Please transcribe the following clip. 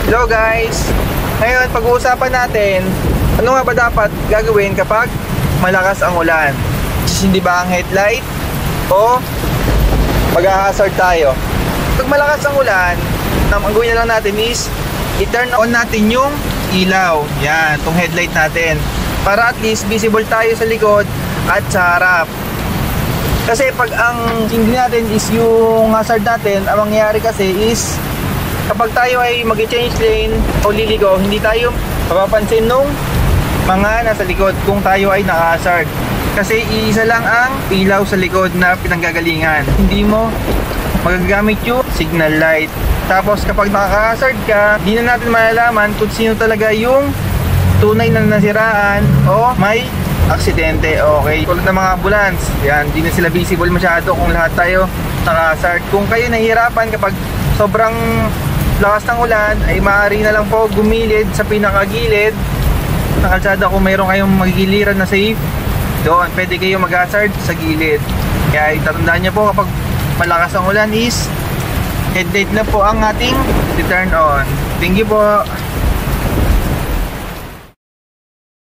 Hello guys! Ngayon pag-uusapan natin ano nga ba dapat gagawin kapag malakas ang ulan. Hindi ba ang headlight o mag-hazard tayo? Pag malakas ang ulan, ang gawin na lang natin is i-turn on natin yung ilaw. Yan, itong headlight natin, para at least visible tayo sa likod at sa harap. Kasi pag ang hindi natin is yung hazard natin, ang mangyayari kasi is kapag tayo ay mag-change lane o liligo, hindi tayo mapapansin nung mga nasa likod kung tayo ay naka-hazard. Kasi iisa lang ang ilaw sa likod na pinanggagalingan. Hindi mo magagamit yung signal light. Tapos kapag naka-hazard ka, hindi na natin malalaman kung sino talaga yung tunay na nasiraan o may aksidente. Okay, tulad ng mga ambulance, yan, hindi na sila visible masyado kung lahat tayo naka-hazard. Kung kayo nahihirapan kapag sobrang lakas ng ulan, ay maaari na lang po gumilid sa pinakagilid ng kalsada. Kung mayroon kayong magigiliran na safe, doon pwede kayo mag-hazard sa gilid. Kaya itatandaan nyo po, kapag malakas ang ulan is headlight na po ang ating turn on. Thank you po.